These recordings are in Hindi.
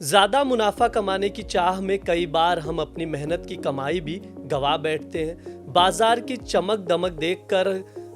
ज़्यादा मुनाफा कमाने की चाह में कई बार हम अपनी मेहनत की कमाई भी गवा बैठते हैं। बाजार की चमक दमक देखकर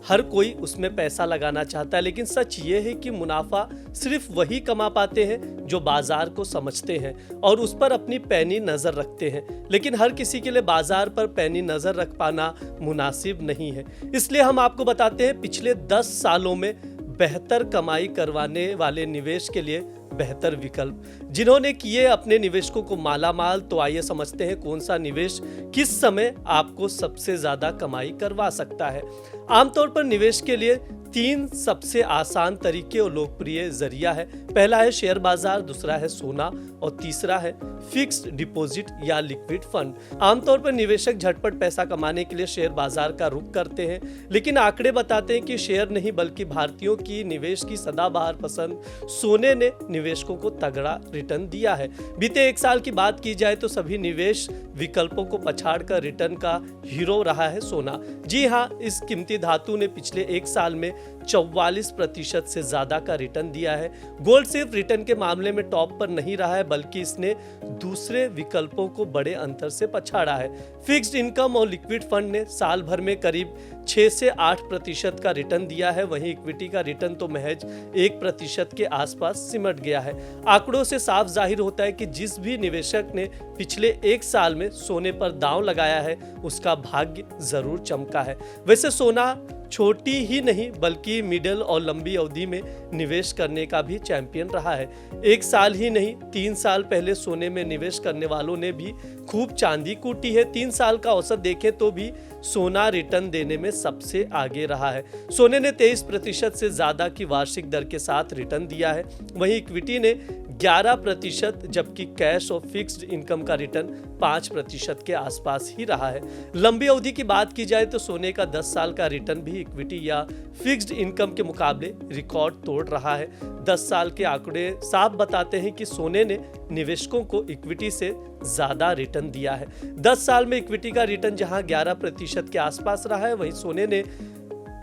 हर कोई उसमें पैसा लगाना चाहता है, लेकिन सच ये है कि मुनाफा सिर्फ वही कमा पाते हैं जो बाजार को समझते हैं और उस पर अपनी पैनी नज़र रखते हैं। लेकिन हर किसी के लिए बाजार पर पैनी नज़र रख पाना मुनासिब नहीं है। इसलिए हम आपको बताते हैं पिछले 10 सालों में बेहतर कमाई करवाने वाले निवेश के लिए बेहतर विकल्प जिन्होंने किए अपने निवेशकों को मालामाल। तो आइए समझते हैं कौन सा निवेश किस समय आपको सबसे ज्यादा कमाई करवा सकता है। आमतौर पर निवेश के लिए 3 सबसे आसान तरीके और लोकप्रिय जरिया है। पहला है शेयर बाजार, दूसरा है सोना और तीसरा है फिक्स्ड डिपॉजिट या लिक्विड फंड। आमतौर पर निवेशक झटपट पैसा कमाने के लिए शेयर बाजार का रुख करते हैं, लेकिन आंकड़े बताते हैं कि शेयर नहीं बल्कि भारतीयों की निवेश की सदाबहार पसंद सोने ने निवेशकों को तगड़ा रिटर्न दिया है। बीते 1 साल की बात की जाए तो सभी निवेश विकल्पों को पछाड़कर रिटर्न का हीरो रहा है सोना। जी हाँ, इस कीमती धातु ने पिछले 1 साल में 44% से ज्यादा का रिटर्न दिया है। गोल्ड सिर्फ रिटर्न के मामले में टॉप पर नहीं रहा है, बल्कि इसने दूसरे विकल्पों को बड़े अंतर से पछाड़ा है। फिक्स्ड इनकम और लिक्विड फंड ने साल भर में करीब 6 से 8% का रिटर्न दिया है। वहीं इक्विटी का रिटर्न तो महज 1% के आसपास सिमट गया है। आंकड़ों से साफ जाहिर होता है कि जिस भी निवेशक ने पिछले 1 साल में सोने पर दांव लगाया है उसका भाग्य जरूर चमका है। वैसे सोना छोटी ही नहीं बल्कि मिडिल और लंबी अवधि में निवेश करने का भी चैंपियन रहा है। 1 साल ही नहीं, 3 साल पहले सोने में निवेश करने वालों ने भी खूब चांदी कूटी है। 3 साल का औसत देखें तो भी सोना रिटर्न देने में सबसे आगे रहा है। सोने ने 23% से ज्यादा की वार्षिक दर के साथ रिटर्न दिया है। वहीं इक्विटी ने 11%, जबकि कैश और फिक्स्ड इनकम का रिटर्न 5% के आसपास ही रहा है। लंबी अवधि की बात की जाए तो सोने का 10 साल का रिटर्न भी इक्विटी या फिक्स्ड इनकम के मुकाबले रिकॉर्ड तोड़ रहा है। 10 साल के आंकड़े साफ बताते हैं कि सोने ने निवेशकों को इक्विटी से ज्यादा रिटर्न दिया है। 10 साल में इक्विटी का रिटर्न जहां 11% के आसपास रहा है, वहीं सोने ने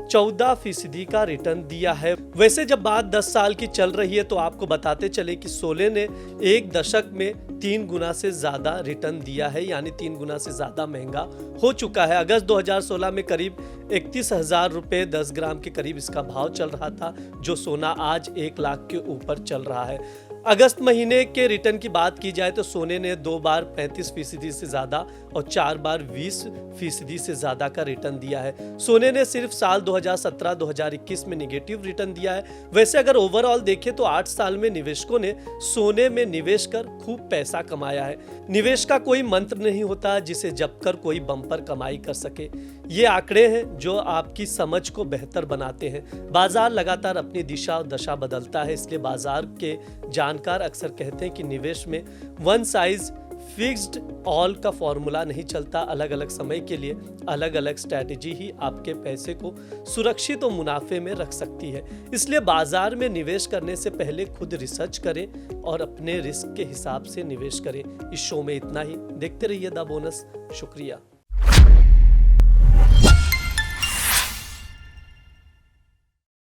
14% का रिटर्न दिया है। वैसे जब बात 10 साल की चल रही है तो आपको बताते चले कि सोने ने 1 दशक में 3 गुना से ज्यादा रिटर्न दिया है, यानी 3 गुना से ज्यादा महंगा हो चुका है। अगस्त 2016 में करीब 31,000 रुपए 10 ग्राम के करीब इसका भाव चल रहा था, जो सोना आज 1 लाख के ऊपर चल रहा है। अगस्त महीने के रिटर्न की बात की जाए तो सोने ने 2 बार 35% से ज्यादा और 4 बार 20% से ज्यादा का रिटर्न दिया है। सोने ने सिर्फ साल 2017-2021 में निगेटिव रिटर्न दिया है। वैसे अगर ओवरऑल देखें तो 8 साल में निवेशकों ने सोने में निवेश कर खूब पैसा कमाया है। निवेश का कोई मंत्र नहीं होता जिसे जप कर कोई बम्पर कमाई कर सके। ये आंकड़े हैं जो आपकी समझ को बेहतर बनाते हैं। बाजार लगातार अपनी दिशा और दशा बदलता है, इसलिए बाजार के जानकार अक्सर कहते हैं कि निवेश में वन साइज फिक्स्ड ऑल का फॉर्मूला नहीं चलता। अलग अलग समय के लिए अलग अलग स्ट्रैटेजी ही आपके पैसे को सुरक्षित और मुनाफे में रख सकती है। इसलिए बाजार में निवेश करने से पहले खुद रिसर्च करें और अपने रिस्क के हिसाब से निवेश करें। इस शो में इतना ही। देखते रहिए द बोनस। शुक्रिया।